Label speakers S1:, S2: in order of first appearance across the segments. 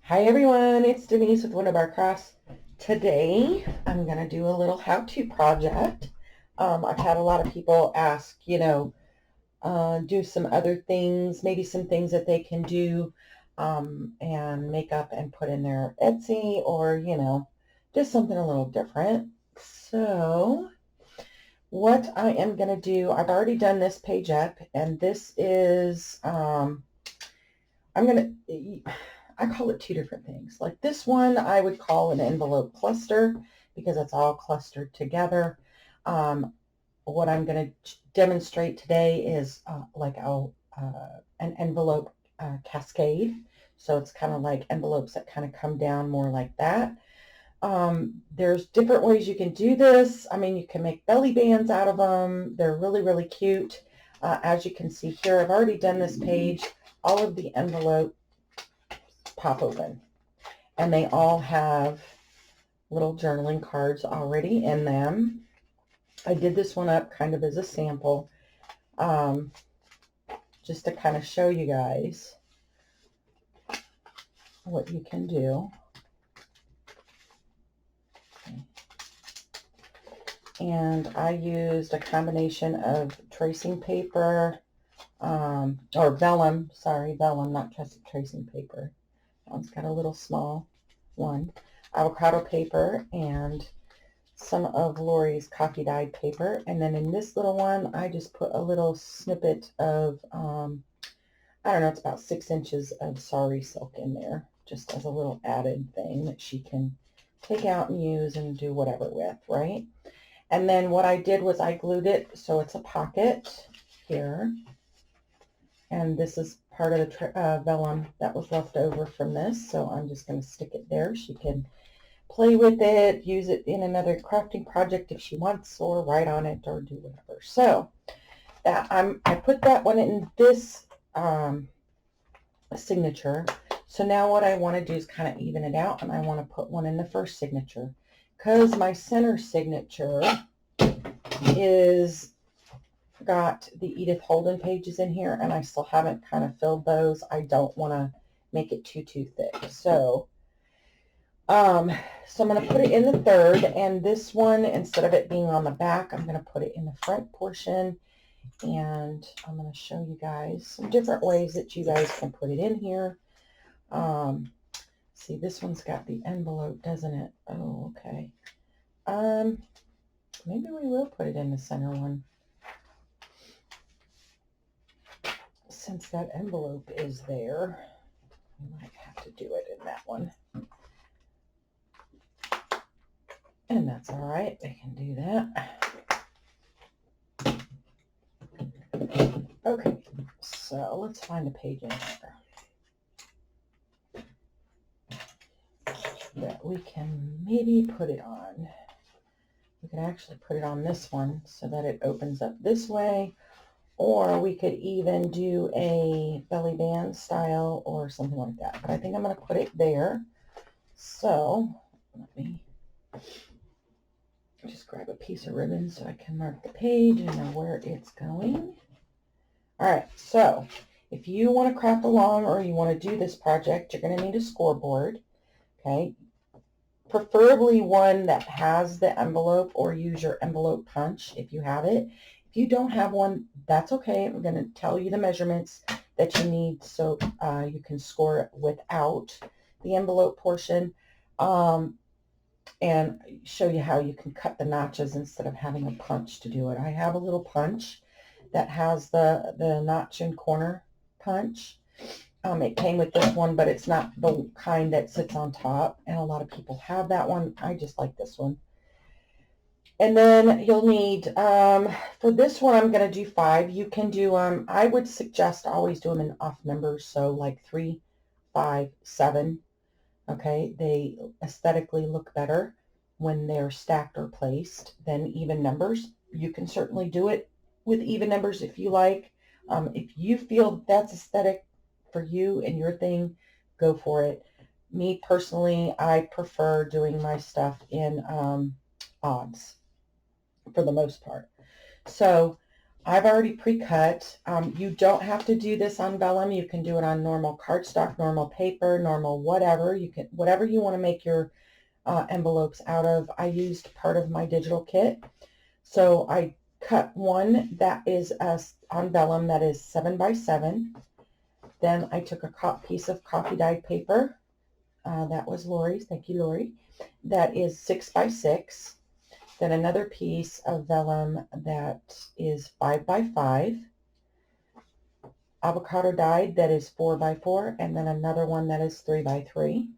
S1: Hi everyone, it's Denise with Wondubar Crafts. Today I'm going to do a little how-to project. I've had a lot of people ask, do some other things, maybe some things that they can do and make up and put in their Etsy or, just something a little different. So what I am going to do, I've already done this page up, and this is, I call it two different things. Like this one, I would call an envelope cluster because it's all clustered together. What I'm going to demonstrate today is an envelope cascade. So it's kind of like envelopes that kind of come down more like that. There's different ways you can do this. I mean, you can make belly bands out of them. They're really, really cute. As you can see here, I've already done this page. All of the envelope pop open, and they all have little journaling cards already in them. I did this one up kind of as a sample, just to kind of show you guys what you can do. And I used a combination of tracing paper, or vellum, sorry, vellum, not just tracing paper. That one's got a little small one. Avocado paper and some of Lori's coffee dyed paper. And then in this little one, I just put a little snippet of, I don't know, it's about 6 inches of sari silk in there, just as a little added thing that she can take out and use and do whatever with, right? And then what I did was I glued it so it's a pocket here. And this is part of the vellum that was left over from this. So I'm just going to stick it there. She can play with it, use it in another crafting project if she wants, or write on it, or do whatever. So I put that one in this signature. So now what I want to do is kind of even it out, and I want to put one in the first signature, because my center signature is got the Edith Holden pages in here, and I still haven't kind of filled those. I don't want to make it too thick. So I'm going to put it in the third, and this one, instead of it being on the back, I'm going to put it in the front portion, and I'm going to show you guys some different ways that you guys can put it in here. See, this one's got the envelope, doesn't it? Oh, okay. Maybe we will put it in the center one, since that envelope is there. We might have to do it in that one. And that's all right. They can do that. Okay, so let's find a page in there that we can maybe put it on. We could actually put it on this one so that it opens up this way, or we could even do a belly band style or something like that. But I think I'm going to put it there. So let me just grab a piece of ribbon so I can mark the page and know where it's going. All right, so if you want to craft along or you want to do this project, you're going to need a scoreboard, okay? Preferably one that has the envelope, or use your envelope punch if you have it. If you don't have one, that's okay. I'm going to tell you the measurements that you need so you can score it without the envelope portion, and show you how you can cut the notches instead of having a punch to do it. I have a little punch that has the notch and corner punch. It came with this one, but it's not the kind that sits on top, and a lot of people have that one. I just like this one. And then you'll need, for this one, I'm going to do 5. You can do, I would suggest always do them in off numbers, so like 3, 5, 7. Okay, they aesthetically look better when they're stacked or placed than even numbers. You can certainly do it with even numbers if you like. If you feel that's aesthetic for you and your thing, go for it. Me personally, I prefer doing my stuff in odds for the most part. So I've already pre-cut. You don't have to do this on vellum. You can do it on normal cardstock, normal paper, normal whatever. You can, whatever you want to make your envelopes out of. I used part of my digital kit. So I cut one that is on vellum that is 7 by 7. Then I took a piece of coffee dyed paper. That was Lori's. Thank you, Lori. That is 6 by 6. Then another piece of vellum that is 5 by 5. Avocado dyed that is 4 by 4. And then another one that is 3 by 3.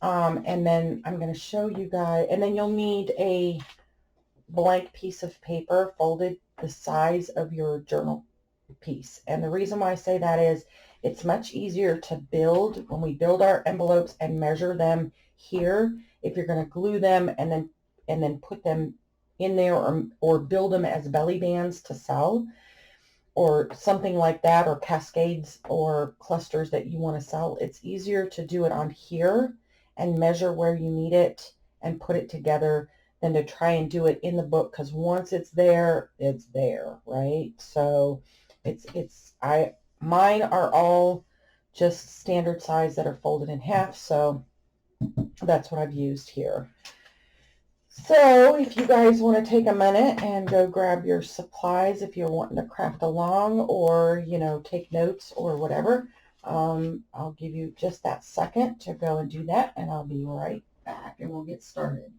S1: And then I'm going to show you guys, and then you'll need a blank piece of paper folded the size of your journal piece. And the reason why I say that is it's much easier to build when we build our envelopes and measure them here. If you're going to glue them and then put them in there, or build them as belly bands to sell or something like that, or cascades or clusters that you want to sell, it's easier to do it on here and measure where you need it and put it together than to try and do it in the book, because once it's there, right? So mine are all just standard size that are folded in half, so that's what I've used here. So if you guys want to take a minute and go grab your supplies, if you're wanting to craft along, or, you know, take notes or whatever, I'll give you just that second to go and do that, and I'll be right back and we'll get started.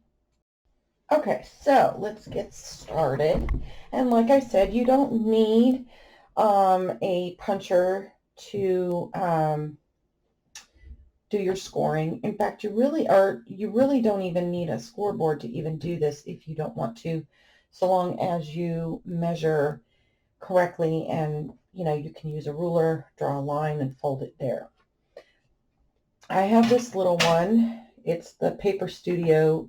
S1: Okay, so let's get started. And like I said, you don't need a puncher to do your scoring. In fact, you really don't even need a scoreboard to even do this if you don't want to, so long as you measure correctly, and you know, you can use a ruler, draw a line, and fold it there. I have this little one. It's the Paper Studio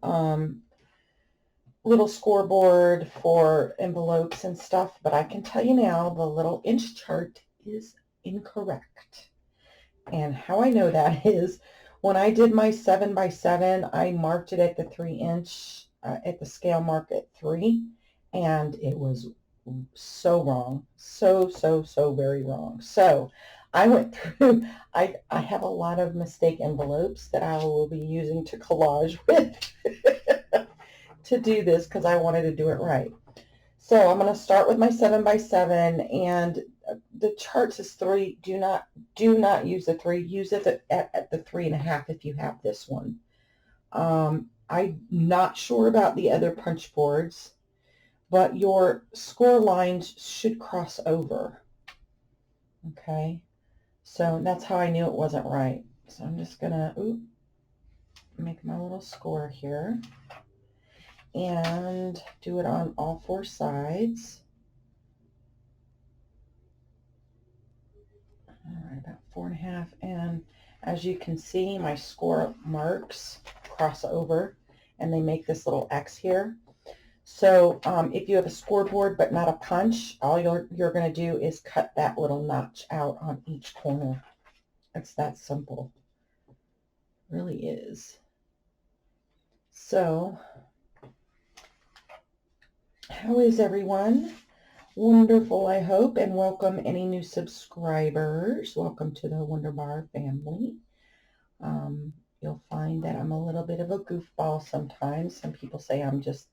S1: little scoreboard for envelopes and stuff, but I can tell you now the little inch chart is incorrect. And how I know that is when I did my 7 by 7, I marked it at the 3 inch, at the scale mark at 3, and it was so wrong. So very wrong. So I went through, I have a lot of mistake envelopes that I will be using to collage with to do this, because I wanted to do it right. So I'm going to start with my 7 by 7, and the chart says 3. Do not use the 3. Use it at the 3.5 if you have this one. I'm not sure about the other punch boards, but your score lines should cross over. Okay, so that's how I knew it wasn't right. So I'm just gonna make my little score here and do it on all 4 sides. All right, about 4.5, and as you can see, my score marks cross over and they make this little X here. So if you have a scoreboard but not a punch, all you're going to do is cut that little notch out on each corner. It's that simple. It really is. So how is everyone? Wonderful, I hope, and welcome any new subscribers. Welcome to the Wondubar family. You'll find that I'm a little bit of a goofball sometimes. Some people say I'm just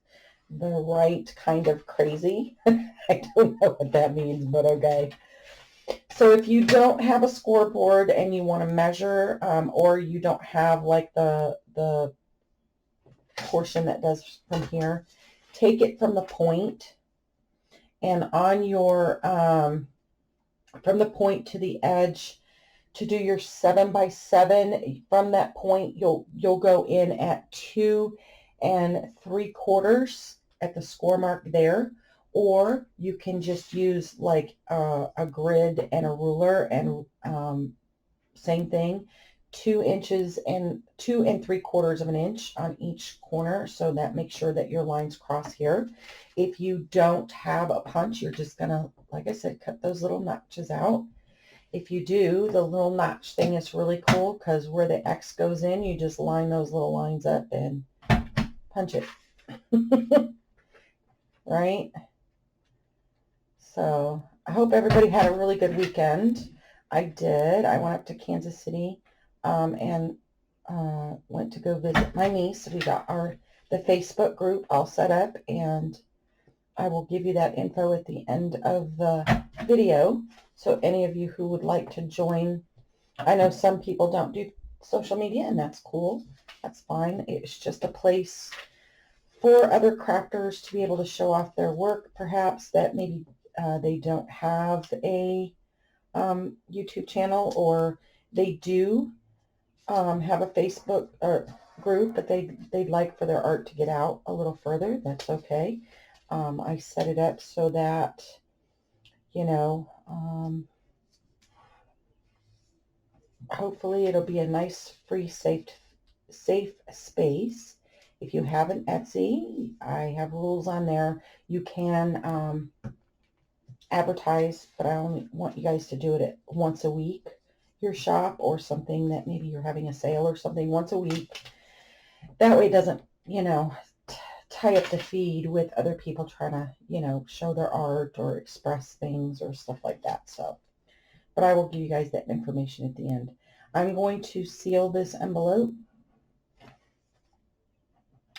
S1: the right kind of crazy. I don't know what that means, but okay. So if you don't have a scoreboard and you want to measure, or you don't have like the portion that does from here, take it from the point, and on your from the point to the edge to do your 7 by 7. From that point, you'll go in at 2 3/4 at the score mark there, or you can just use like a grid and a ruler, and same thing, 2 inches and 2 3/4 of an inch on each corner. So that makes sure that your lines cross here. If you don't have a punch, you're just gonna, like I said, cut those little notches out. If you do, the little notch thing is really cool, because where the X goes in, you just line those little lines up and punch it. Right? So I hope everybody had a really good weekend. I did. I went up to Kansas City and went to go visit my niece. We got the Facebook group all set up, and I will give you that info at the end of the video. So any of you who would like to join, I know some people don't do social media, and that's cool. That's fine. It's just a place for other crafters to be able to show off their work, perhaps that maybe they don't have a YouTube channel, or they do have a Facebook group, but they'd like for their art to get out a little further. That's okay. I set it up so that, you know, hopefully it'll be a nice, free, safe space. If you have an Etsy, I have rules on there. You can advertise, but I only want you guys to do it at once a week. Your shop or something that maybe you're having a sale or something once a week. That way it doesn't, tie up the feed with other people trying to, show their art or express things or stuff like that. So, but I will give you guys that information at the end. I'm going to seal this envelope.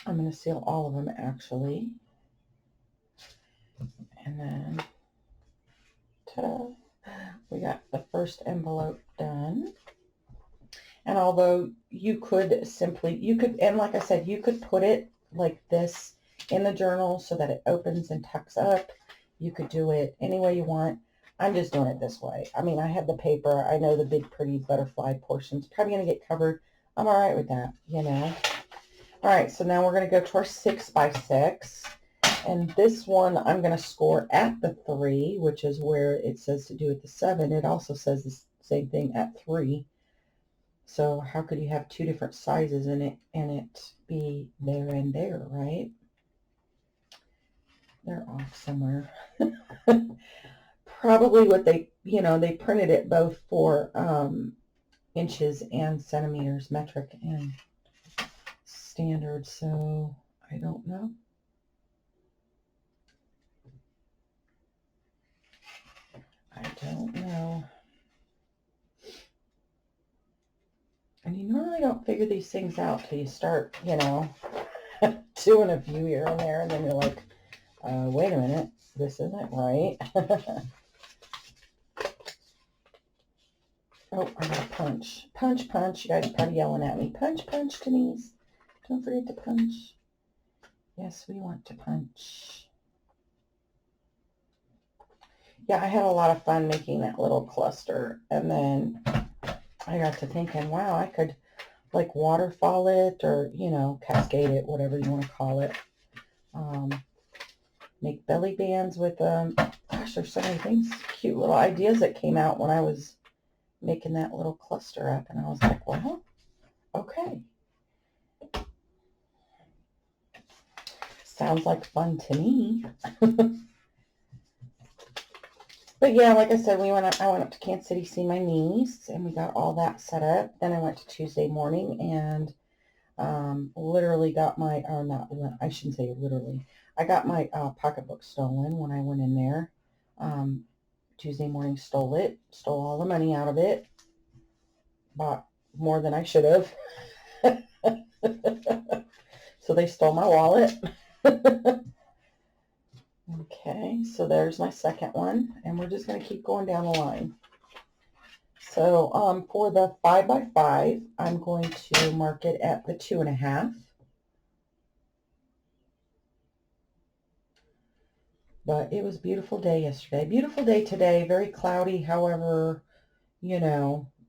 S1: I'm going to seal all of them, actually. And then, ta-da, we got the first envelope done. And although you could, and like I said, you could put it like this in the journal so that it opens and tucks up. You could do it any way you want. I'm just doing it this way. I mean, I have the paper. I know the big, pretty butterfly portion's probably going to get covered. I'm all right with that, All right, so now we're going to go to our 6x6. And this one, I'm going to score at the 3, which is where it says to do at the 7. It also says the same thing at 3. So how could you have two different sizes in it and it be there and there, right? They're off somewhere. Probably what they printed it both for inches and centimeters, metric and standard. So I don't know. And you normally don't figure these things out till you start, doing a few here and there, and then you're like, wait a minute, this isn't right. Oh, I got a punch. Punch, punch. You guys are probably yelling at me. Punch, punch, Denise. Don't forget to punch. Yes, we want to punch. Yeah, I had a lot of fun making that little cluster. And then I got to thinking, wow, I could like waterfall it or, cascade it, whatever you want to call it. Make belly bands with them. Gosh, there's so many things, cute little ideas that came out when I was making that little cluster up. And I was like, well, okay. Sounds like fun to me. But yeah, like I said, I went up to Kansas City to see my niece, and we got all that set up. Then I went to Tuesday morning and literally got my, or not, I shouldn't say literally. I got my pocketbook stolen when I went in there. Tuesday morning, stole all the money out of it. Bought more than I should have. So they stole my wallet. Okay, so there's my second one, and we're just going to keep going down the line. So for the 5x5, I'm going to mark it at the 2.5. But it was a beautiful day yesterday. Beautiful day today, very cloudy, however,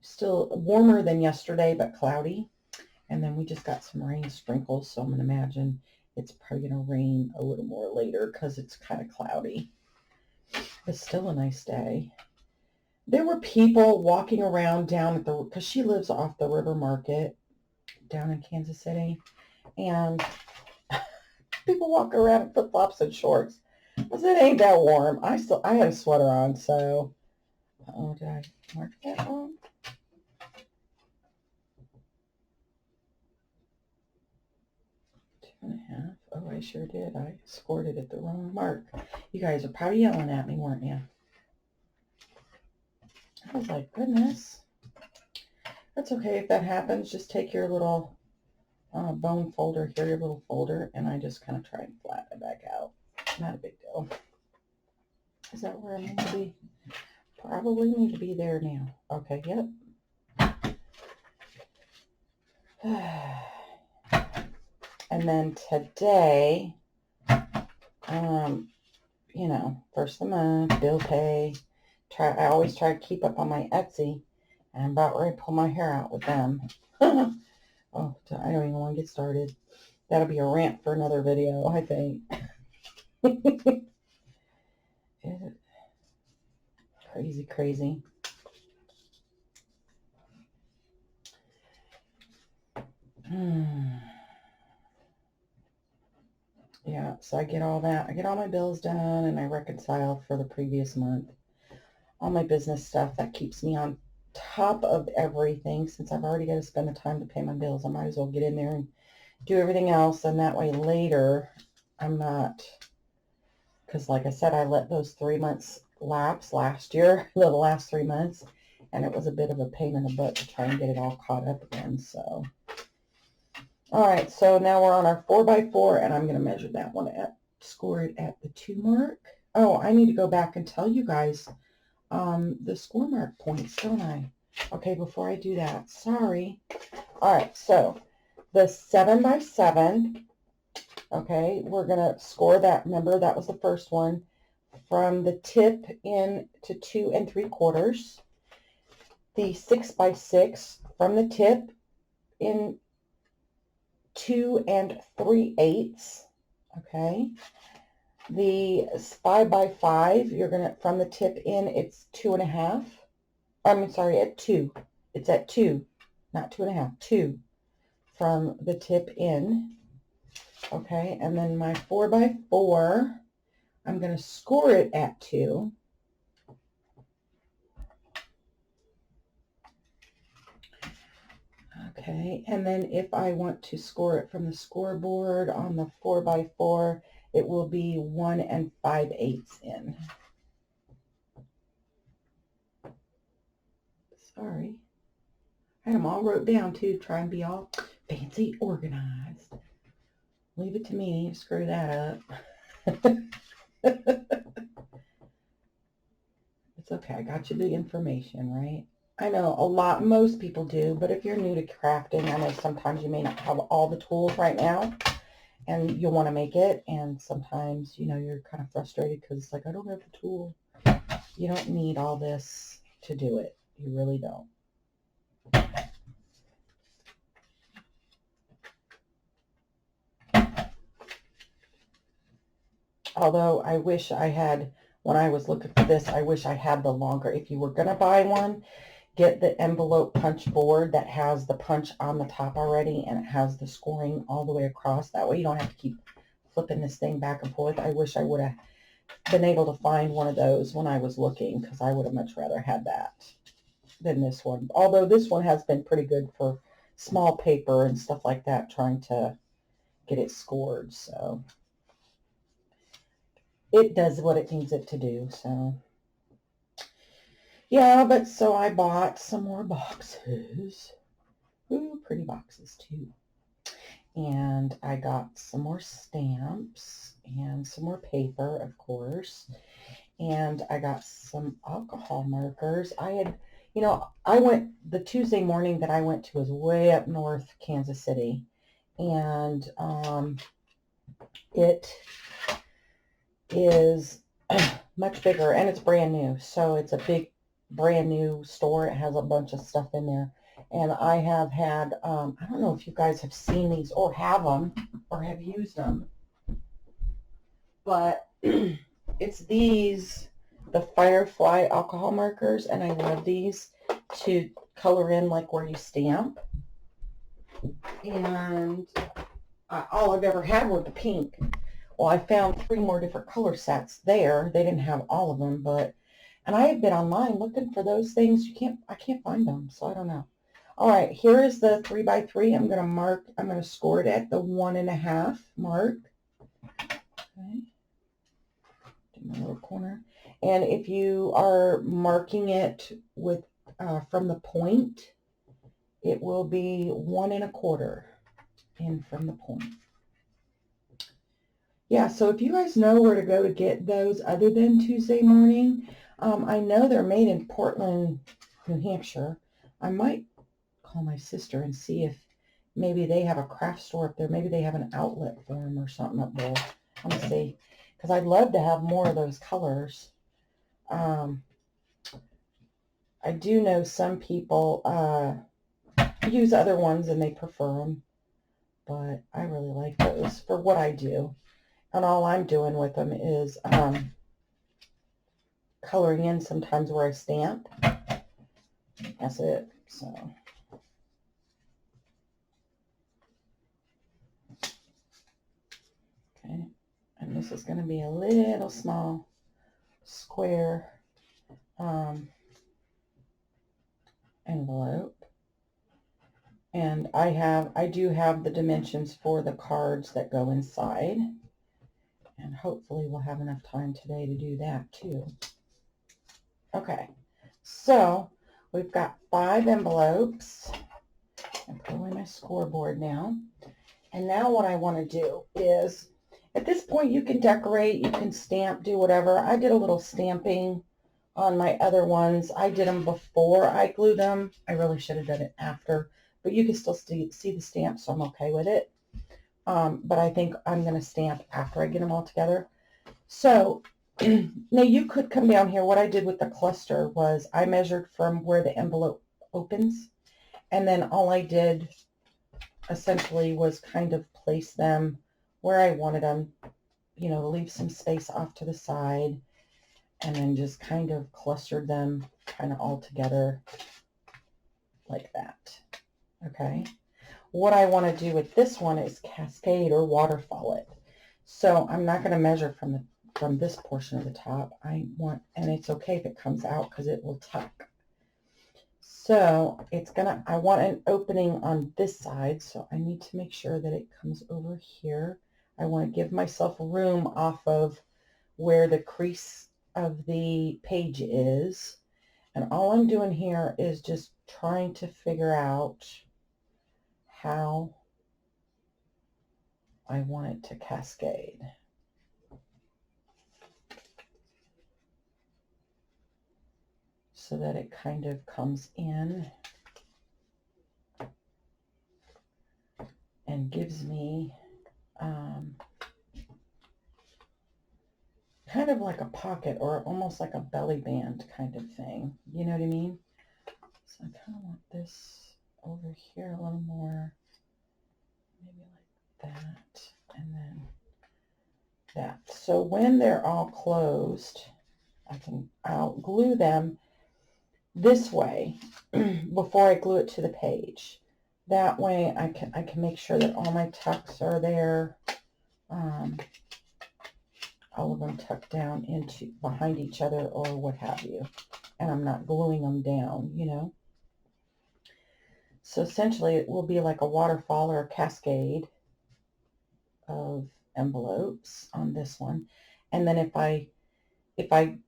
S1: still warmer than yesterday, but cloudy. And then we just got some rain sprinkles, so I'm going to imagine it's probably going to rain a little more later because it's kind of cloudy. But still a nice day. There were people walking around down at because she lives off the river market down in Kansas City. And people walk around in flip-flops and shorts. I said, it ain't that warm. I had a sweater on, so. Oh, did I mark that wrong? 2.5. Oh, I sure did. I scored it at the wrong mark. You guys are probably yelling at me, weren't you? I was like, goodness. That's okay if that happens. Just take your little bone folder here, your little folder, and I just kind of try and flatten it back out. Not a big deal. Is that where I need to be? Probably need to be there now. Okay, yep. And then today, you know, first of the month, bill pay. I always try to keep up on my Etsy, and I'm about ready to pull my hair out with them. Oh, I don't even want to get started. That'll be a rant for another video, I think. Crazy, crazy. Yeah, so I get all that. I get all my bills done, and I reconcile for the previous month. All my business stuff, that keeps me on top of everything. Since I've already got to spend the time to pay my bills, I might as well get in there and do everything else, and that way later I'm not, because like I said, I let those 3 months lapse last year, the last 3 months, and it was a bit of a pain in the butt to try and get it all caught up again. So all right, so now we're on our 4x4, and I'm going to measure that one score it at the 2 mark. Oh, I need to go back and tell you guys the score mark points, don't I? Okay, before I do that, sorry. All right, so the 7x7, okay, we're going to score that. Remember, that was the first one. From the tip in to 2 3/4. The 6x6 from the tip in 2 3/8. Okay. The 5x5, you're gonna, from the tip in, it's 2.5. I'm sorry, at 2. It's at 2, not 2.5. 2 from the tip in. Okay, and then my 4x4, I'm gonna score it at 2. Okay, and then if I want to score it from the scoreboard on the 4x4, it will be 1 5/8 in. Sorry. I had them all wrote down too, try and be all fancy organized. Leave it to me to screw that up. It's okay, I got you the information, right? I know most people do, but if you're new to crafting, I know sometimes you may not have all the tools right now, and you'll want to make it, and sometimes, you know, you're kind of frustrated because it's like, I don't have the tool. You don't need all this to do it. You really don't. Although I wish I had, when I was looking for this, I wish I had the longer. If you were going to buy one, get the envelope punch board that has the punch on the top already, and it has the scoring all the way across. That way you don't have to keep flipping this thing back and forth. I wish I would have been able to find one of those when I was looking, because I would have much rather had that than this one. Although this one has been pretty good for small paper and stuff like that, trying to get it scored. So it does what it needs it to do. So yeah, but so I bought some more boxes. Ooh, pretty boxes too. And I got some more stamps and some more paper, of course. And I got some alcohol markers. I had, you know, I went, the Tuesday morning that I went to was way up north, Kansas City. And it is much bigger, and it's brand new. So it's a big, brand new store. It has a bunch of stuff in there. And I have had, I don't know if you guys have seen these or have them or have used them, but it's these, the Firefly alcohol markers, and I love these to color in like where you stamp. And all I've ever had were the pink. Well, I found 3 more different color sets there. They didn't have all of them, but, and I have been online looking for those things. I can't find them, so I don't know. All right, here is the 3x3. I'm going to score it at the 1.5 mark. Okay. Do my little corner. And if you are marking it with from the point, it will be 1.25 in from the point. Yeah, so if you guys know where to go to get those other than Tuesday Morning, I know they're made in Portland, New Hampshire. I might call my sister and see if maybe they have a craft store up there. Maybe they have an outlet for them or something up there. Let me see, because I'd love to have more of those colors. I do know some people use other ones and they prefer them, but I really like those for what I do. And all I'm doing with them is coloring in sometimes where I stamp. That's it. So. Okay. And this is going to be a little small square envelope. And I do have the dimensions for the cards that go inside. And hopefully we'll have enough time today to do that too. Okay, so we've got 5 envelopes. I'm putting away my scoreboard now. And now what I want to do is, at this point you can decorate, you can stamp, do whatever. I did a little stamping on my other ones. I did them before I glued them. I really should have done it after, but you can still see the stamp, so I'm okay with it. But I think I'm going to stamp after I get them all together. So now you could come down here. What I did with the cluster was I measured from where the envelope opens, and then all I did essentially was kind of place them where I wanted them, you know, leave some space off to the side, and then just kind of clustered them kind of all together like that. Okay. What I want to do with this one is cascade or waterfall it. So I'm not going to measure from this portion of the top. I want, and it's okay if it comes out because it will tuck. So I want an opening on this side, so I need to make sure that it comes over here. I want to give myself room off of where the crease of the page is. And all I'm doing here is just trying to figure out how I want it to cascade. So that it kind of comes in and gives me kind of like a pocket or almost like a belly band kind of thing. You know what I mean? So I kind of want this over here a little more, maybe like that, and then that. So when they're all closed, I'll glue them this way before I glue it to the page. That way I can make sure that all my tucks are there. All of them tucked down into behind each other or what have you. And I'm not gluing them down, you know. So essentially it will be like a waterfall or a cascade of envelopes on this one. And then if I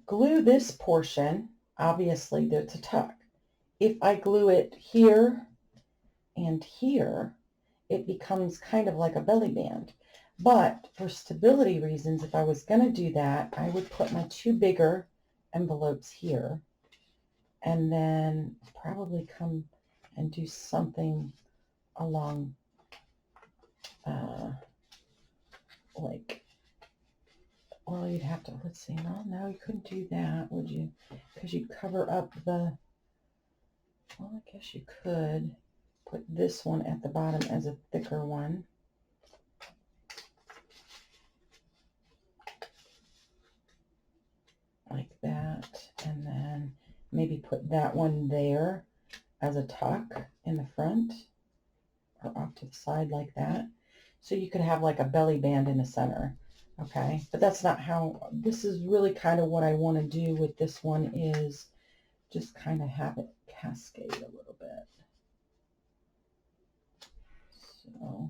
S1: glue this portion, obviously there's a tuck. If I glue it here and here, it becomes kind of like a belly band. But for stability reasons, if I was going to do that, I would put my 2 bigger envelopes here and then probably come and do something along like, well, you'd have to, let's see, no, you couldn't do that, would you? Because you'd cover up the, well, I guess you could put this one at the bottom as a thicker one. Like that, and then maybe put that one there as a tuck in the front or off to the side like that. So you could have like a belly band in the center. Okay, but that's not how, this is really kind of what I want to do with this one is just kind of have it cascade a little bit. So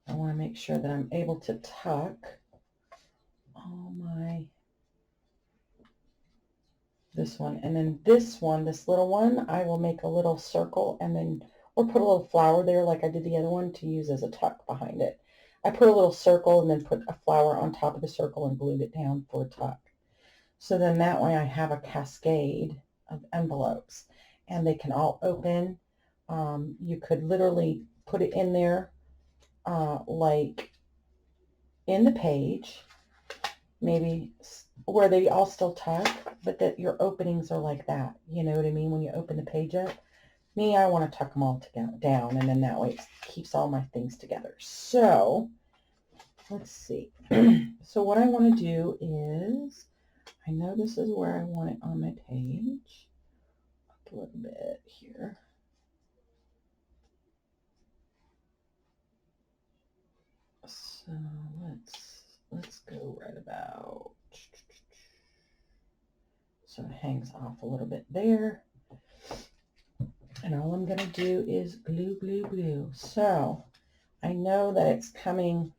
S1: I want to make sure that I'm able to tuck all my, this one, and then this one, this little one, I will make a little circle and then, or put a little flower there like I did the other one to use as a tuck behind it. I put a little circle and then put a flower on top of the circle and glued it down for a tuck. So then that way I have a cascade of envelopes and they can all open. You could literally put it in there like in the page, maybe where they all still tuck, but that your openings are like that. You know what I mean? When you open the page up. Me, I want to tuck them all together, down, and then that way it keeps all my things together. So let's see. So what I want to do is, I know this is where I want it on my page. Up a little bit here. So let's go right about, so it hangs off a little bit there. And all I'm going to do is glue, glue, glue. So I know that it's coming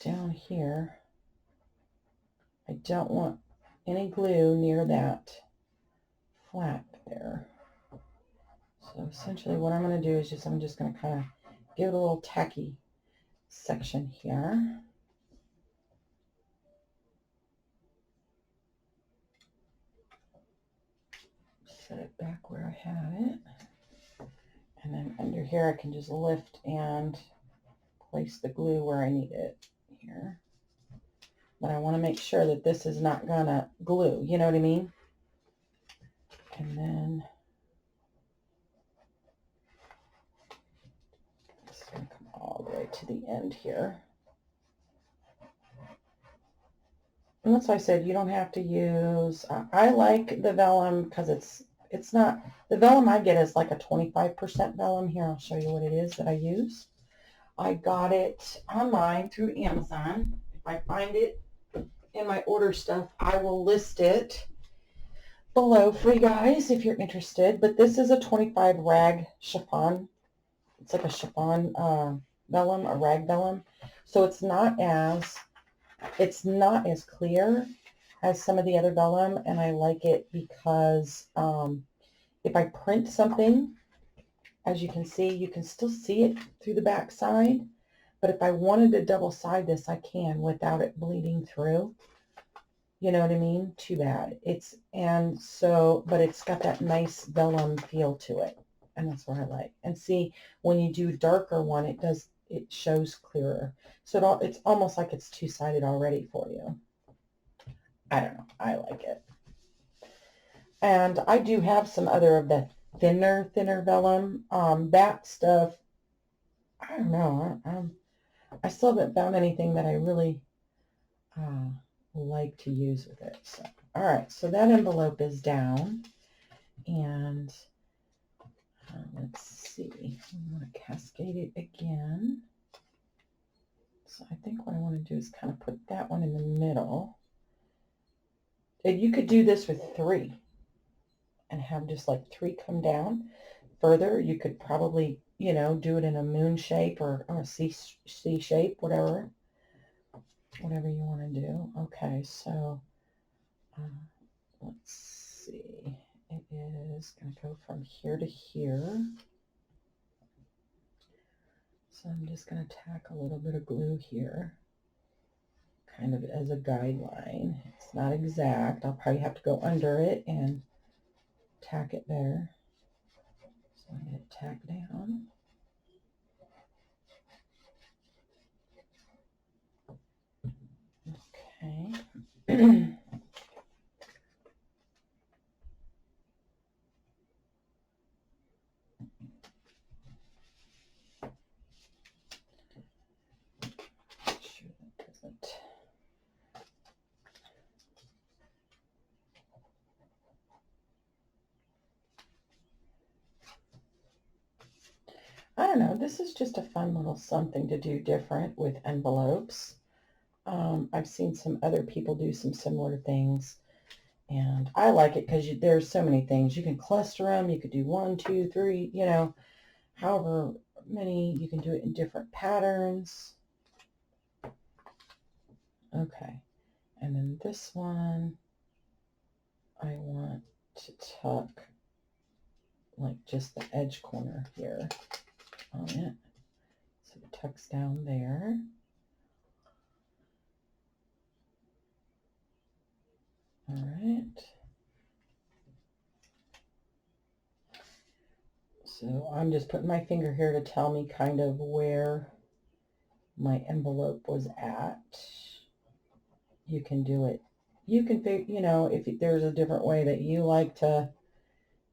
S1: down here. I don't want any glue near that flap there. So essentially what I'm going to do is just, I'm just going to kind of give it a little tacky section here. Set it back where I had it. And then under here I can just lift and place the glue where I need it here. But I want to make sure that this is not gonna glue, you know what I mean? And then this is gonna come all the way to the end here. And that's why I said you don't have to use, I like the vellum because it's not, the vellum I get is like a 25% vellum. Here, I'll show you what it is that I use. I got it online through Amazon. If I find it in my order stuff, I will list it below for you guys if you're interested. But this is a 25 rag chiffon. It's like a chiffon vellum, a rag vellum. So it's not as clear as some of the other vellum, and I like it because if I print something, as you can see, you can still see it through the back side. But if I wanted to double side this, I can without it bleeding through. You know what I mean? Too bad. But it's got that nice vellum feel to it. And that's what I like. And see, when you do a darker one, it shows clearer. So it's almost like it's two-sided already for you. I don't know. I like it. And I do have some other of the thinner vellum. That stuff, I don't know. I still haven't found anything that I really like to use with it. So, all right, so that envelope is down, and let's see. I want to cascade it again. So I think what I want to do is kind of put that one in the middle. And you could do this with 3 and have just like 3 come down. Further, you could probably, you know, do it in a moon shape or a C shape, whatever you want to do. Okay, so let's see. It is going to go from here to here. So I'm just going to tack a little bit of glue here, kind of as a guideline. It's not exact. I'll probably have to go under it and tack it there. So I'm going to tack down. Okay. I don't know, this is just a fun little something to do different with envelopes. I've seen some other people do some similar things, and I like it because there's so many things. You can cluster them. You could do 1, 2, 3, you know, however many. You can do it in different patterns. Okay, and then this one, I want to tuck like just the edge corner here on it. So it tucks down there. All right. So I'm just putting my finger here to tell me kind of where my envelope was at. You can do it. You can, you know, if there's a different way that you like to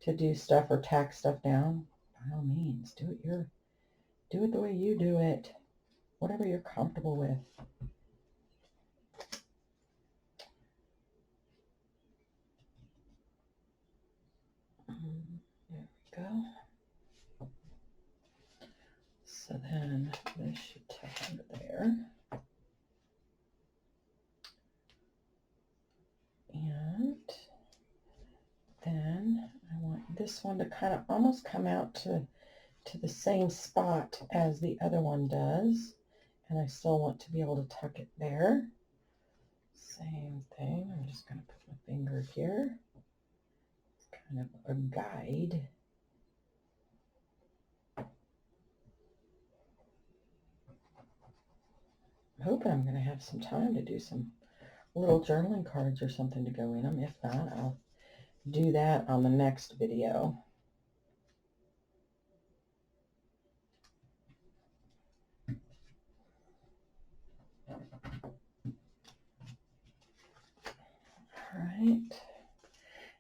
S1: do stuff or tack stuff down, by all means, do it the way you do it, whatever you're comfortable with. There we go. So then this should tuck under there. And then I want this one to kind of almost come out to the same spot as the other one does. And I still want to be able to tuck it there. Same thing. I'm just going to put my finger here. It's kind of a guide. I'm hoping I'm going to have some time to do some little journaling cards or something to go in them. If not, I'll do that on the next video. All right.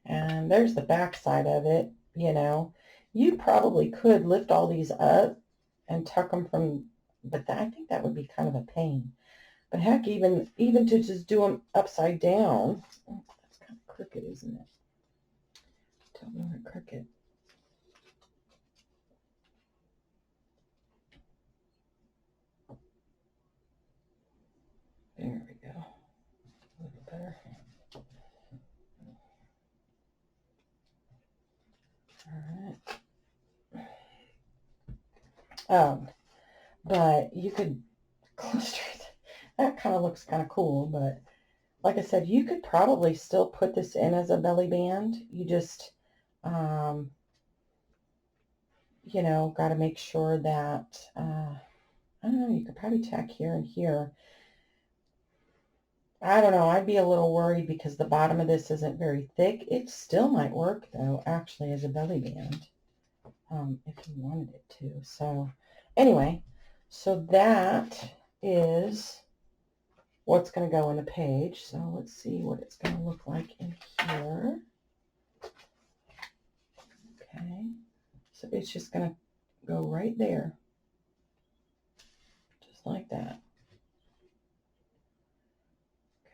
S1: And there's the back side of it. You know, you probably could lift all these up and tuck them from, but I think that would be kind of a pain. But heck, even to just do them upside down, oh, that's kind of crooked, isn't it? Don't want it crooked. There we go. A little better. All right. But you could cluster it. That kind of looks kind of cool, but like I said, you could probably still put this in as a belly band. You just, you know, got to make sure that, I don't know, you could probably tack here and here. I don't know, I'd be a little worried because the bottom of this isn't very thick. It still might work, though, actually, as a belly band, if you wanted it to. So, anyway, so that is what's going to go in the page. So let's see what it's going to look like in here. Okay, so it's just going to go right there, just like that.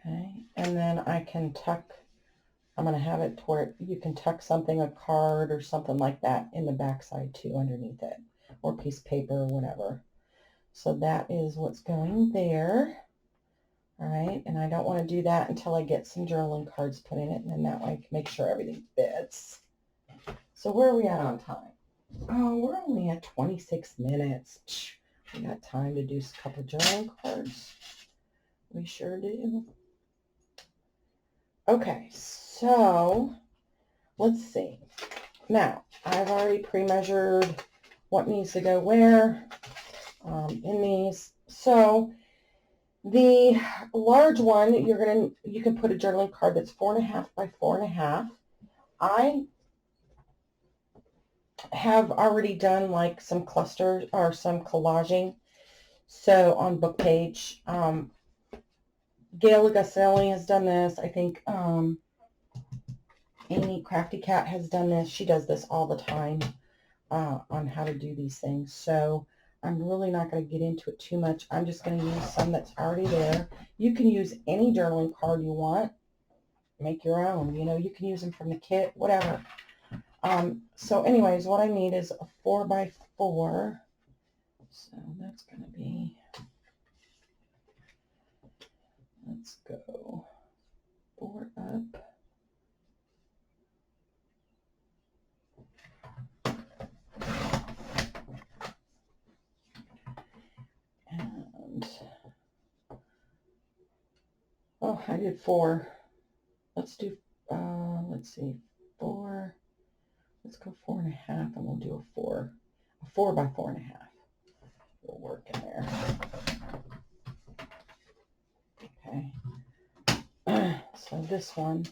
S1: Okay, and then I can tuck, I'm going to have it to where you can tuck something, a card or something like that, in the back side too, underneath it, or piece of paper or whatever. So that is what's going there. All right, and I don't want to do that until I get some journaling cards put in it, and then that way I can make sure everything fits. So where are we at on time? Oh, we're only at 26 minutes. We got time to do a couple journaling cards. We sure do. Okay, so let's see. Now, I've already pre-measured what needs to go where in these. So the large one, you can put a journaling card that's 4.5 by 4.5. I have already done like some clusters or some collaging. So on book page, Gail Lugaselli has done this. I think Amy Crafty Cat has done this. She does this all the time on how to do these things. So I'm really not going to get into it too much. I'm just going to use some that's already there. You can use any journaling card you want. Make your own. You know, you can use them from the kit, whatever. So anyways, what I need is a 4 by 4. So that's going to be let's go 4 up. And, oh, I did 4. Let's do, let's see, 4. Let's go 4.5, and we'll do a 4 by 4.5. We'll work in there. Okay. So this one,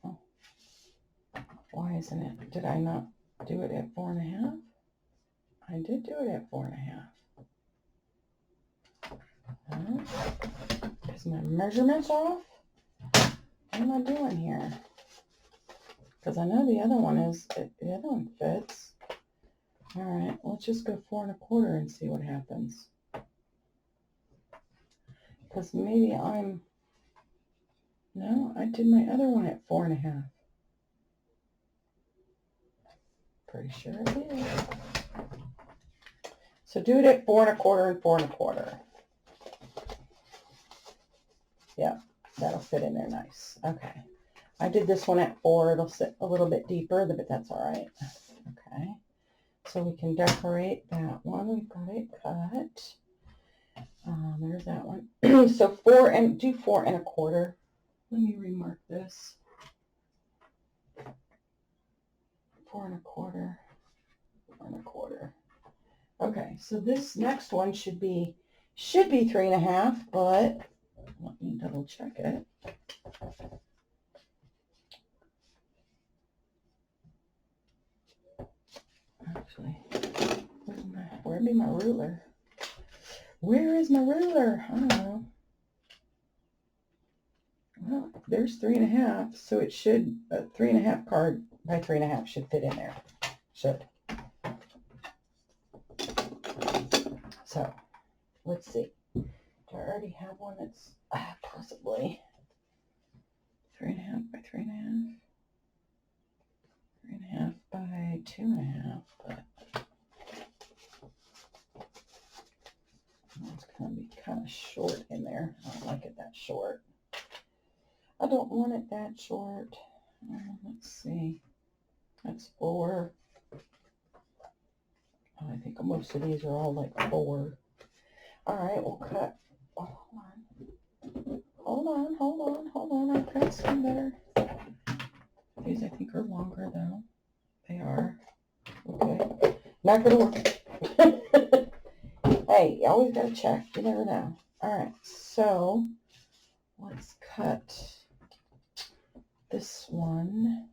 S1: oh, why isn't it? Did I not do it at 4.5? I did do it at 4.5. Is my measurements off? What am I doing here? Because I know the other one fits. All right, let's just go 4.25 and see what happens. Because maybe no, I did my other one at 4.5. Pretty sure I did. So do it at 4.25 and 4.25. Yeah, that'll fit in there nice. Okay. I did this one at 4. It'll sit a little bit deeper, but that's all right. Okay. So we can decorate that one. We've got it cut. There's that one. So 4.25. Let me remark this. 4.25. 4.25. Okay, so this next one should be 3.5, but let me double check it. Actually, where'd be my ruler? Where is my ruler? I don't know. Well, there's 3.5, so it should, a 3.5 card by 3.5 should fit in there. Should. So, let's see. Do I already have one that's possibly 3.5 by 3.5? 3.5 by 2.5, but it's going to be kind of short in there. I don't like it that short. I don't want it that short. Let's see. That's 4. I think most of these are all like 4. All right, we'll cut. Oh, hold on. I've got some better. These I think are longer though. They are. Okay. Not gonna work. Hey, you always gotta check. You never know. All right, so let's cut this one.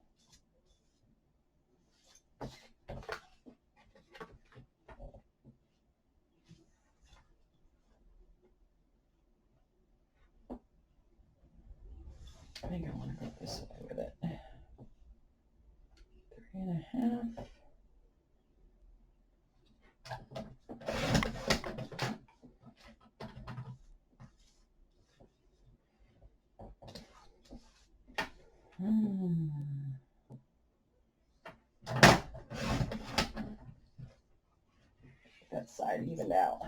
S1: I think I want to go this way with it. 3.5. That side evened out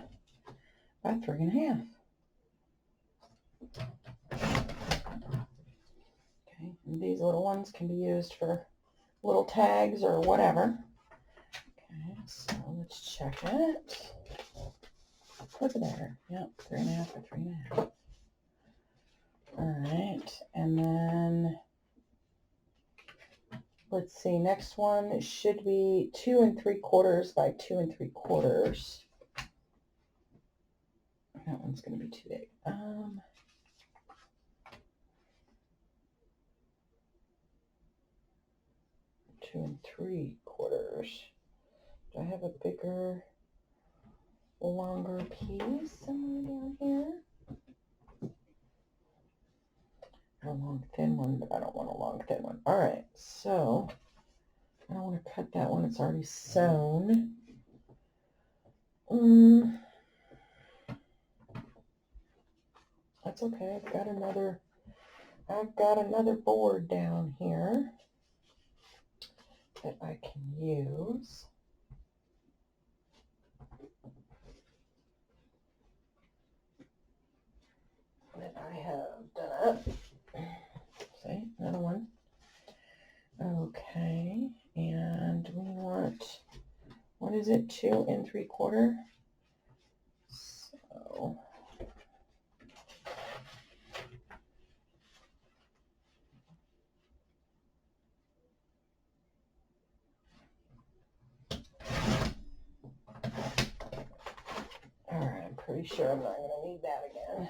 S1: by 3.5. Okay, and these little ones can be used for little tags or whatever. Okay, so let's check it. Look at there. Yep, 3.5 by 3.5. All right, and then let's see. Next one should be 2 3/4 by 2 3/4. That one's going to be too big. 2 3/4. Do I have a bigger, longer piece somewhere down here? A long thin one, but I don't want a long thin one. All right, so I don't want to cut that one. It's already sewn. That's okay. I've got another board down here that I can use. is it 2 3/4? So all right, I'm pretty sure I'm not going to need that again.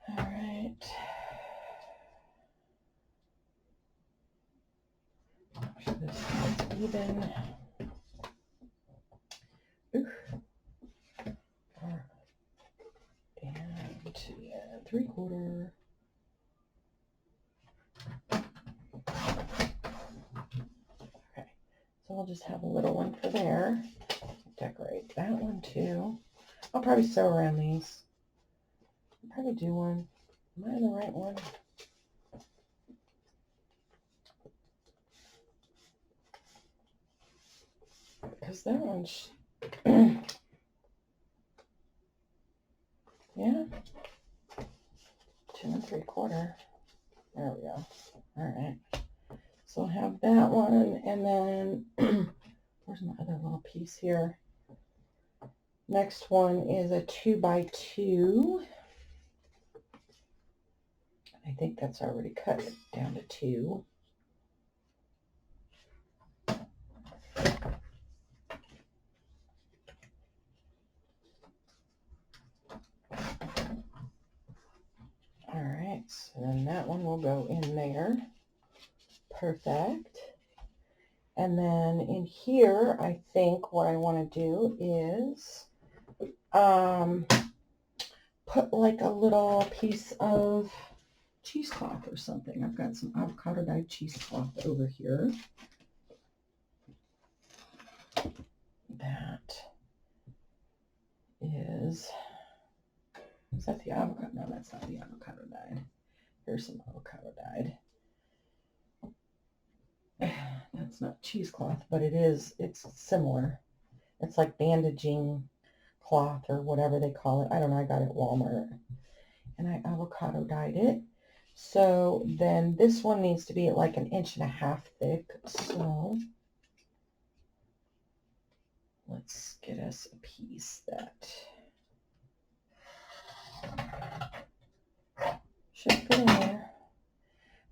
S1: All right. Make sure this is even. Oof. All right. And 2 3/4. Okay, so we'll just have a little one for there. Decorate that one too. I'll probably sew around these. I'll probably do one. Am I the right one? Because that one's, yeah, 2 3/4. There we go. All right. So I'll have that one, and then where's my other little piece here? Next one is a 2 by 2. I think that's already cut it down to 2. All right, so then that one will go in there. Perfect. And then in here, I think what I want to do is put like a little piece of cheesecloth or something. I've got some avocado dyed cheesecloth over here. That is that the avocado? No, that's not the avocado dyed. Here's some avocado dyed. That's not cheesecloth, but it's similar. It's like bandaging cloth or whatever they call it. I don't know, I got it at Walmart. And I avocado dyed it. So then this one needs to be like 1.5 inches thick. So let's get us a piece that should fit in there.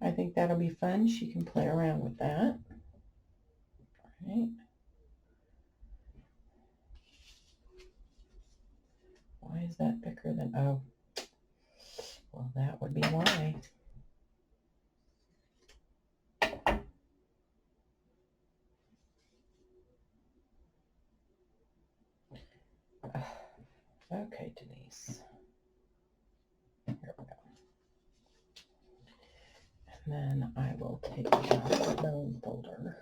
S1: I think that'll be fun. She can play around with that. All right. Why is that thicker than, oh, well, that would be why. Okay, Denise. Here we go. And then I will take my bone folder.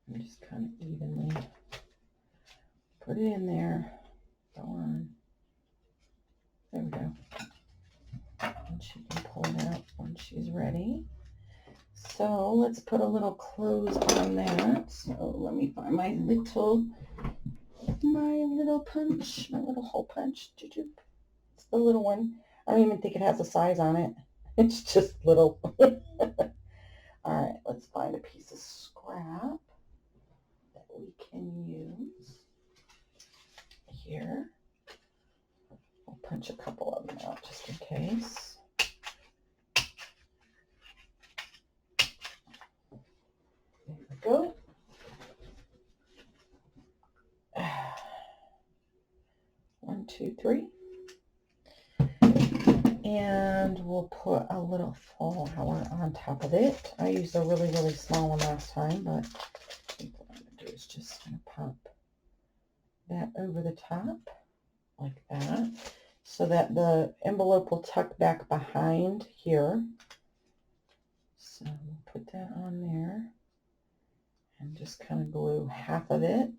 S1: And just kind of evenly put it in there. Go on. There we go. And she can pull it out when she's ready. So let's put a little close on that. So let me find my little punch, my little hole punch. It's the little one. I don't even think it has a size on it. It's just little. All right, let's find a piece of scrap that we can use here. We'll punch a couple of them out just in case. There we go. One, two, three. And we'll put a little flower on top of it. I used a really, really small one last time, but I think what I'm going to do is just going to pop that over the top like that so that the envelope will tuck back behind here. So we'll put that on there and just kind of glue half of it.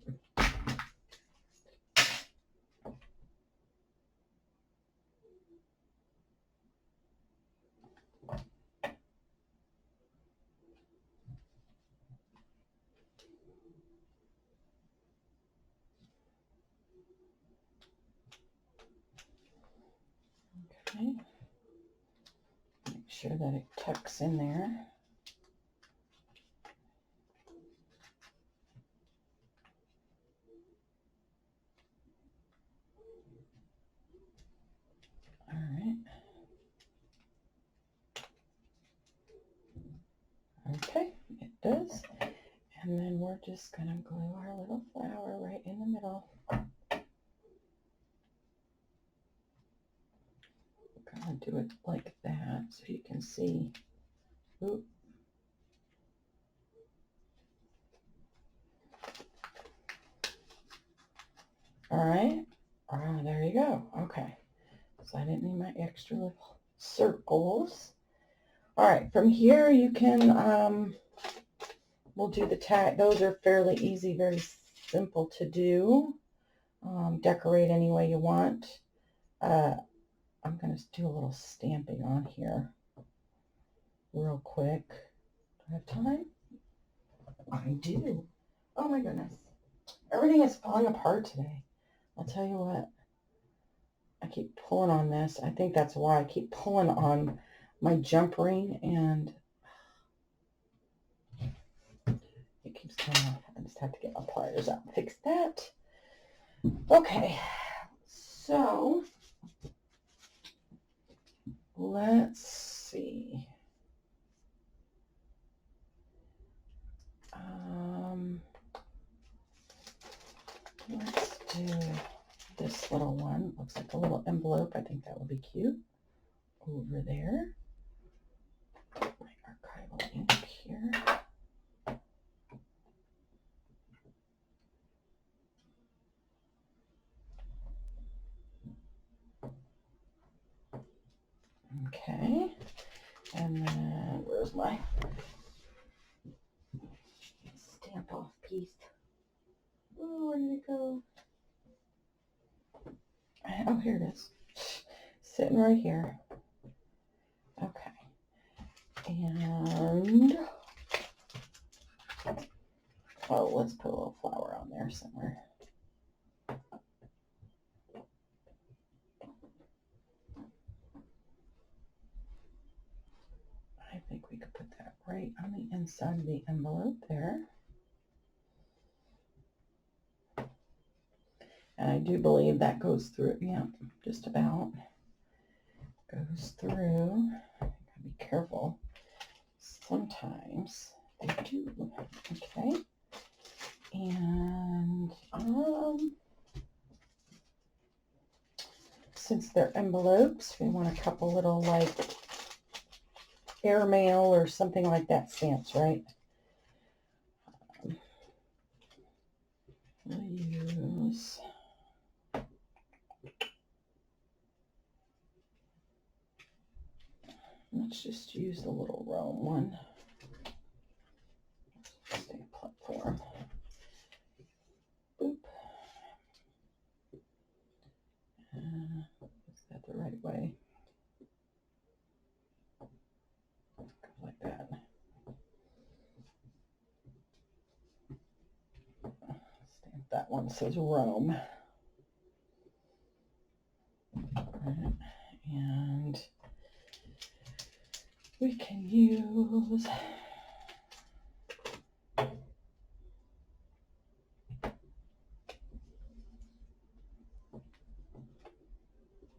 S1: sure that it tucks in there. All right. Okay, it does. And then we're just going to glue our little flower right in the middle. We're going to do it like that so you can see. Oop. All right. There you go. Okay. So I didn't need my extra little circles. All right. From here you can, we'll do the tag. Those are fairly easy, very simple to do. Decorate any way you want. I'm going to do a little stamping on here real quick. Do I have time? I do. Oh my goodness. Everything is falling apart today. I'll tell you what. I keep pulling on this. I think that's why I keep pulling on my jump ring and it keeps coming off. I just have to get my pliers out and fix that. Okay. So let's see. Let's do this little one. Looks like a little envelope. I think that would be cute. Over there. Put my archival ink here. Okay. And then where's my stamp off piece? Oh, where did it go? Oh, here it is. Sitting right here. Okay. And, oh, let's put a little flower on there somewhere. I think we could put that right on the inside of the envelope there. And I do believe that goes through, yeah, just about goes through. Gotta be careful. Sometimes they do. Okay. And since they're envelopes, we want a couple little like airmail or something like that stamps, right? We'll use let's just use the little Rome one. Stamp platform. Boop. Is that the right way? Go like that. Stamp that one says Rome. Right. And we can use there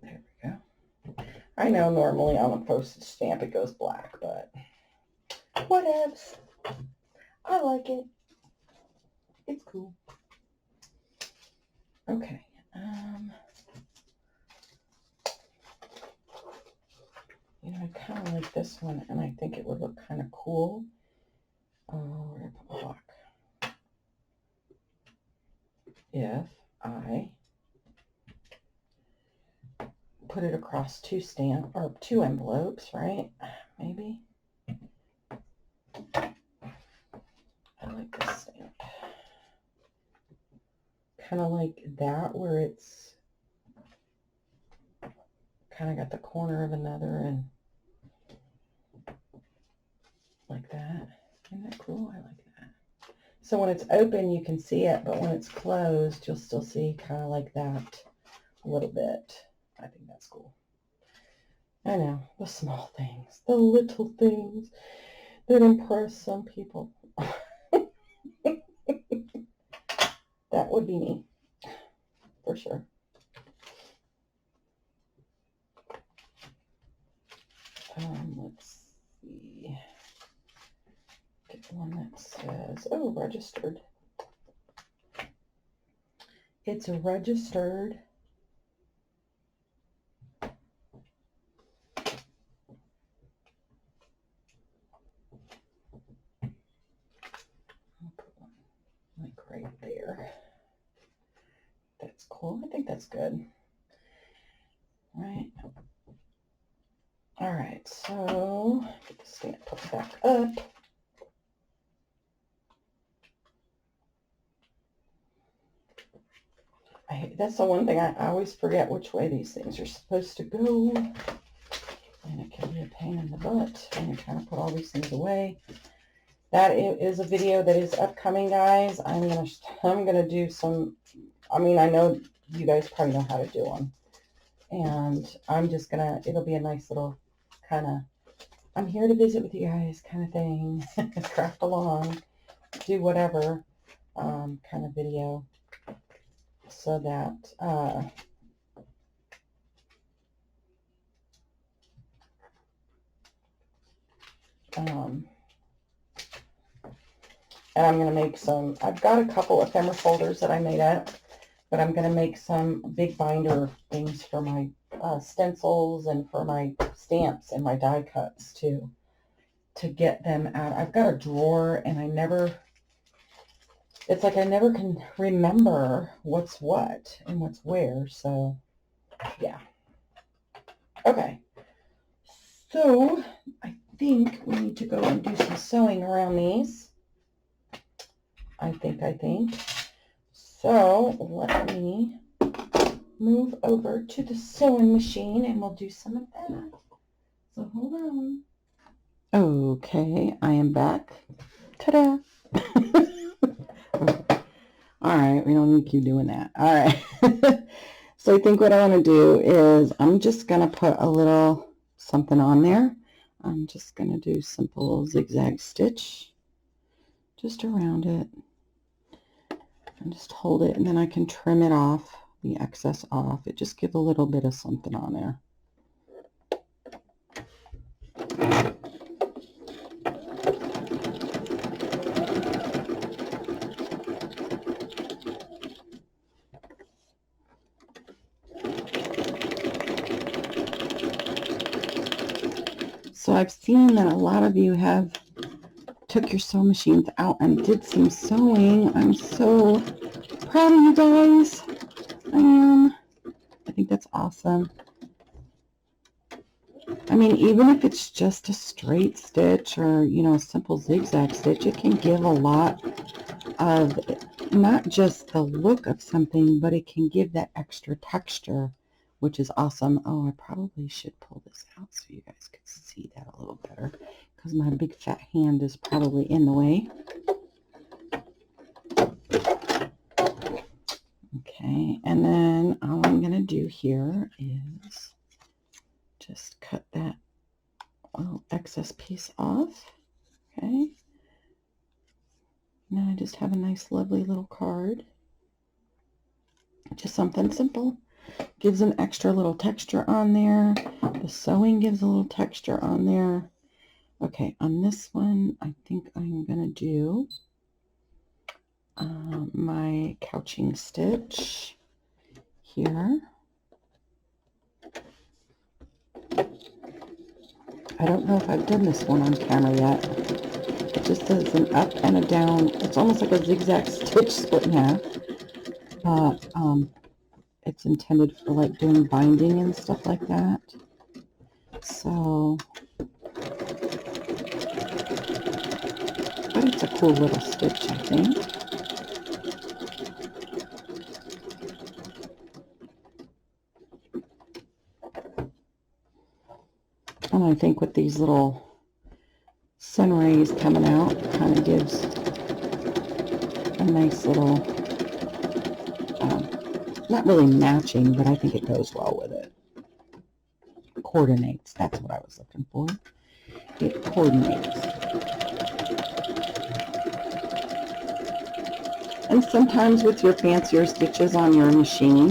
S1: we go. I know normally on a postage stamp it goes black, but whatevs. I like it. It's cool. Okay. You know, I kind of like this one, and I think it would look kind of cool. We're going to put block. If I put it across two envelopes, right? Maybe. I like this stamp. Kind of like that, where it's kind of got the corner of another and like that. Isn't that cool? I like that. So when it's open, you can see it, but when it's closed, you'll still see kind of like that a little bit. I think that's cool. I know, the small things, the little things that impress some people. That would be me, for sure. Let's see. Get one that says, oh, registered. It's a registered. I'll put one like right there. That's cool. I think that's good. Right. All right, so get the stamp put back up. That's the one thing I always forget which way these things are supposed to go. And it can be a pain in the butt when you're trying to put all these things away. That is a video that is upcoming, guys. I'm gonna do some. I mean, I know you guys probably know how to do them, and I'm just gonna. It'll be a nice little kind of. I'm here to visit with you guys, kind of thing. Craft along, do whatever, kind of video, so that. And I'm going to make some, I've got a couple ephemera folders that I made up, but I'm going to make some big binder things for my stencils and for my stamps and my die cuts too, to get them out. I've got a drawer and it's like I never can remember what's what and what's where. So yeah. Okay. So I think we need to go and do some sewing around these. I think. So let me move over to the sewing machine and we'll do some of that. So hold on. Okay, I am back. Ta-da! All right, we don't need to keep doing that. All right. So I think what I want to do is I'm just going to put a little something on there. I'm just going to do simple zigzag stitch just around it. And just hold it, and then I can trim it off, the excess off. It just gives a little bit of something on there. So I've seen that a lot of you have took your sewing machines out and did some sewing. I'm so proud of you guys. I am. I think that's awesome. I mean, even if it's just a straight stitch or, you know, a simple zigzag stitch, it can give a lot of not just the look of something, but it can give that extra texture, which is awesome. Oh, I probably should pull this out so you guys could see that a little better, because my big fat hand is probably in the way. Okay, and then all I'm going to do here is just cut that excess piece off. Okay. Now I just have a nice, lovely little card. Just something simple. Gives an extra little texture on there. The sewing gives a little texture on there. Okay, on this one, I think I'm going to do my couching stitch here. I don't know if I've done this one on camera yet. It just does an up and a down. It's almost like a zigzag stitch split in half. It's intended for like doing binding and stuff like that. So, but it's a cool little stitch, I think. And I think with these little sun rays coming out, it kind of gives a nice little, not really matching, but I think it goes well with it. coordinates. That's what I was looking for. It coordinates. And sometimes with your fancier stitches on your machine,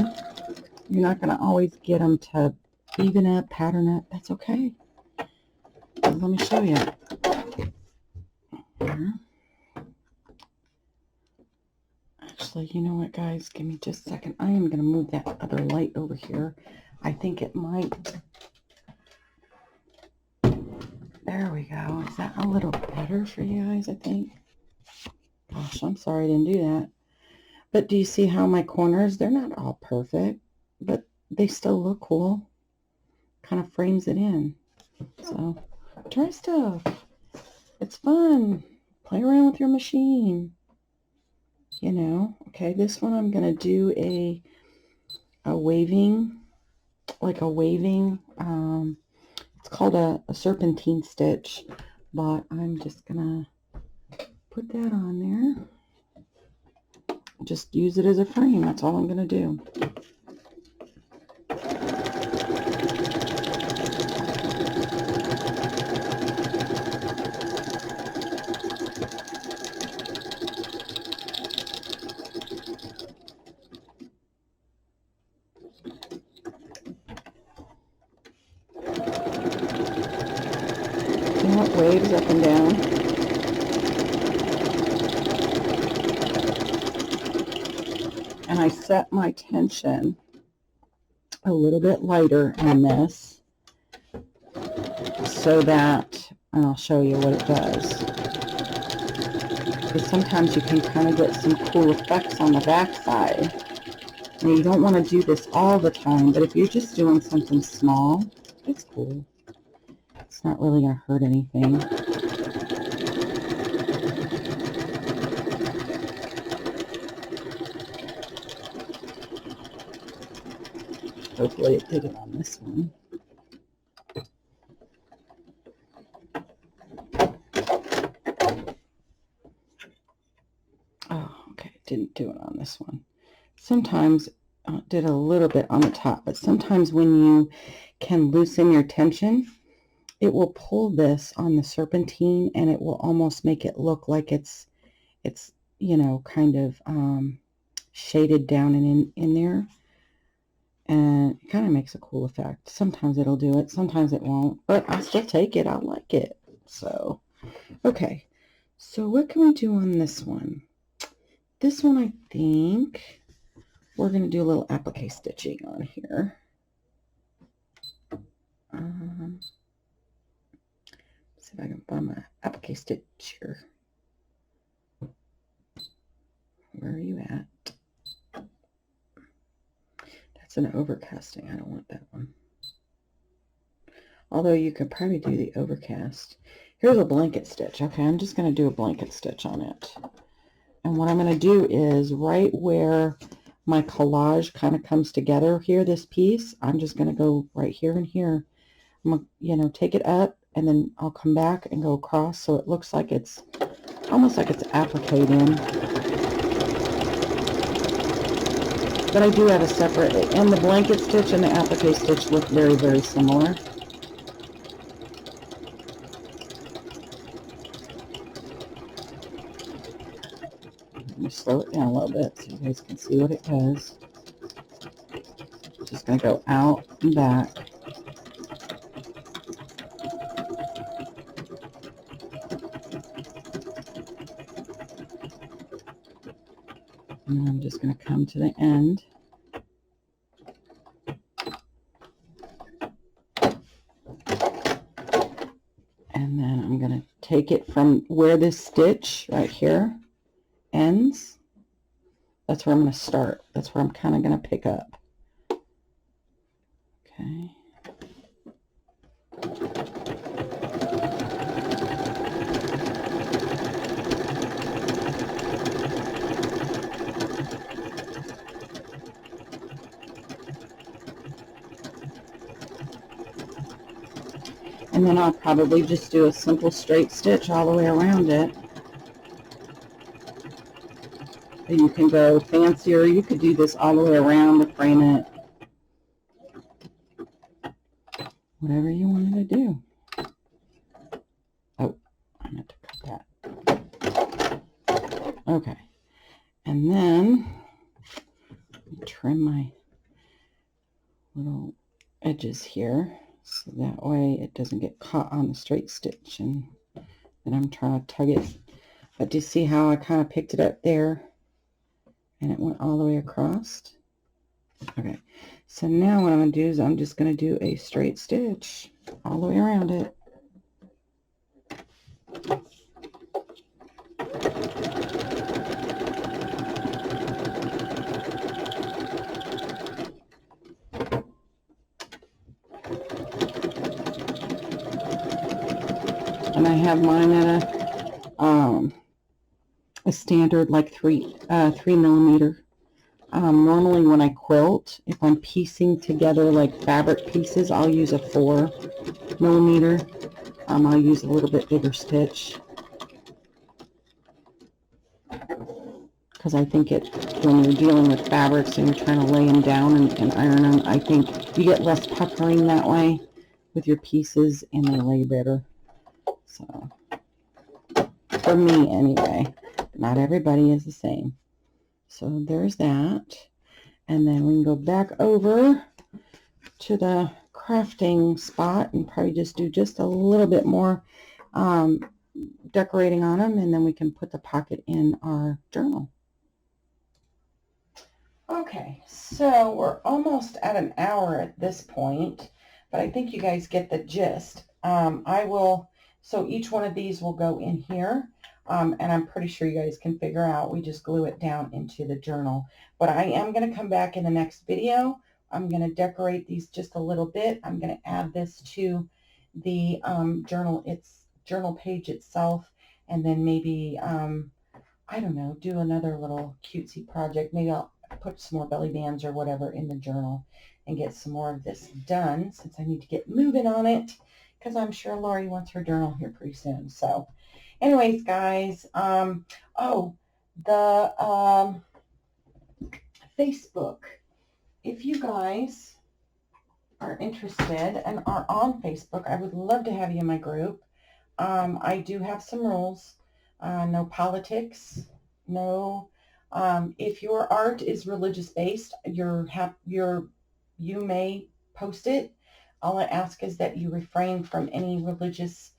S1: you're not going to always get them to even up, pattern up. That's okay. Let me show you. Here. Actually, you know what, guys? Give me just a second. I am going to move that other light over here. I think it might. There we go. Is that a little better for you guys, I think? Gosh, I'm sorry I didn't do that. But do you see how my corners, they're not all perfect, but they still look cool. Kind of frames it in. So, try stuff. It's fun. Play around with your machine. You know. Okay, this one I'm going to do a waving, like a waving, it's called a serpentine stitch, but I'm just going to put that on there. Just use it as a frame. That's all I'm going to do. You know what? Waves up and down. And I set my tension a little bit lighter on this so that, and I'll show you what it does. Because sometimes you can kind of get some cool effects on the back side. And you don't want to do this all the time, but if you're just doing something small, it's cool. It's not really going to hurt anything. Hopefully it did it on this one. Oh, okay, it didn't do it on this one. Sometimes did a little bit on the top, but sometimes when you can loosen your tension, it will pull this on the serpentine and it will almost make it look like it's you know, kind of shaded down and in there. And it kind of makes a cool effect. Sometimes it'll do it, sometimes it won't, but I'll still take it. I like it. So, okay. So what can we do on this one? This one, I think we're going to do a little applique stitching on here. See if I can find my applique stitch here. Where are you at? That's an overcasting. I don't want that one. Although you could probably do the overcast. Here's a blanket stitch. Okay, I'm just going to do a blanket stitch on it. And what I'm going to do is right where my collage kind of comes together here, this piece, I'm just going to go right here and here. I'm going to, you know, take it up and then I'll come back and go across so it looks like it's almost like it's appliqued in. But I do have a separate, and the blanket stitch and the applique stitch look very, very similar. Let me slow it down a little bit so you guys can see what it does. Just going to go out and back. And I'm just going to come to the end. And then I'm going to take it from where this stitch right here ends. That's where I'm going to start. That's where I'm kind of going to pick up. Okay. And then I'll probably just do a simple straight stitch all the way around it. You can go fancier. You could do this all the way around to frame it. whatever you wanted to do. Oh, I meant to cut that. Okay, and then trim my little edges here so that way it doesn't get caught on the straight stitch and then I'm trying to tug it. But do you see how I kind of picked it up there and it went all the way across? Okay, so now what I'm going to do is I'm just going to do a straight stitch all the way around it. And I have mine at a standard like 3mm. Normally when I quilt, if I'm piecing together like fabric pieces, I'll use a 4mm. I'll use a little bit bigger stitch because I think when you're dealing with fabrics and you're trying to lay them down and iron them, I think you get less puckering that way with your pieces and they lay better. So, for me anyway, not everybody is the same. So there's that. And then we can go back over to the crafting spot and probably just do just a little bit more decorating on them, and then we can put the pocket in our journal. Okay, so we're almost at an hour at this point, but I think you guys get the gist. So each one of these will go in here, and I'm pretty sure you guys can figure out, we just glue it down into the journal. But I am going to come back in the next video. I'm going to decorate these just a little bit. I'm going to add this to the journal page itself, and then maybe, I don't know, do another little cutesy project. Maybe I'll put some more belly bands or whatever in the journal and get some more of this done since I need to get moving on it because I'm sure Lori wants her journal here pretty soon. So anyways, guys, the Facebook. If you guys are interested and are on Facebook, I would love to have you in my group. I do have some rules. No politics, no. If your art is religious based, you may post it. All I ask is that you refrain from any religious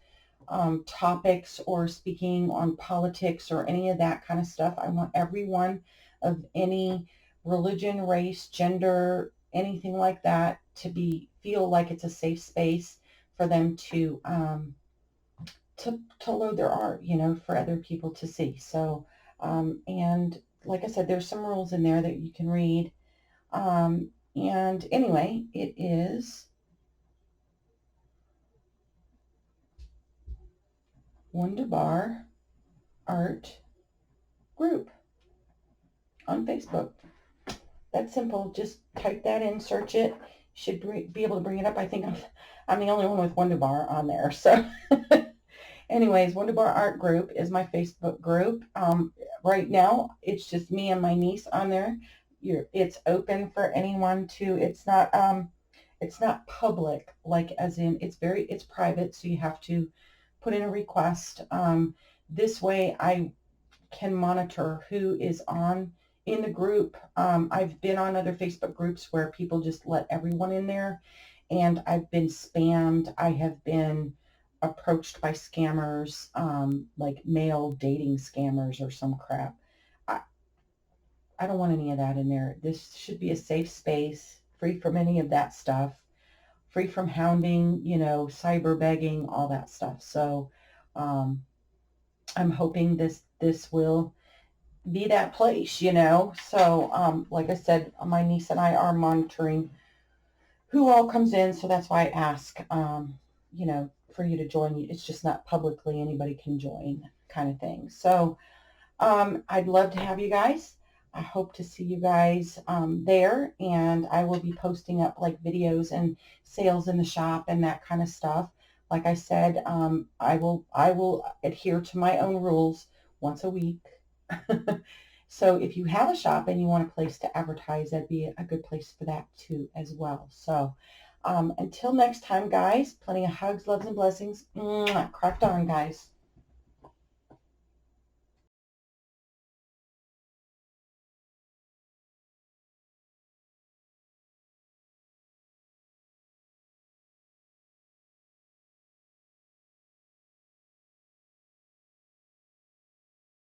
S1: topics or speaking on politics or any of that kind of stuff. I want everyone of any religion, race, gender, anything like that to feel like it's a safe space for them to load their art, for other people to see. So, and like I said, there's some rules in there that you can read. And anyway, it is Wondubar Art Group on Facebook. That's simple. Just type that in, search it. Should be able to bring it up. I think I'm the only one with Wondubar on there. So anyways, Wondubar Art Group is my Facebook group. Right now, it's just me and my niece on there. It's open for anyone to. It's not public, like as in it's private. So you have to put in a request. This way, I can monitor who is in the group. I've been on other Facebook groups where people just let everyone in there, and I've been spammed. I have been approached by scammers, like male dating scammers or some crap. I don't want any of that in there. This should be a safe space, free from any of that stuff, free from hounding, cyber begging, all that stuff. So I'm hoping this will be that place, So like I said, my niece and I are monitoring who all comes in. So that's why I ask, for you to join. It's just not publicly anybody can join kind of thing. So I'd love to have you guys. I hope to see you guys there, and I will be posting up like videos and sales in the shop and that kind of stuff. Like I said, I will adhere to my own rules once a week. So if you have a shop and you want a place to advertise, that'd be a good place for that too as well. So Until next time, guys, plenty of hugs, loves, and blessings. Mwah. Cracked on, guys.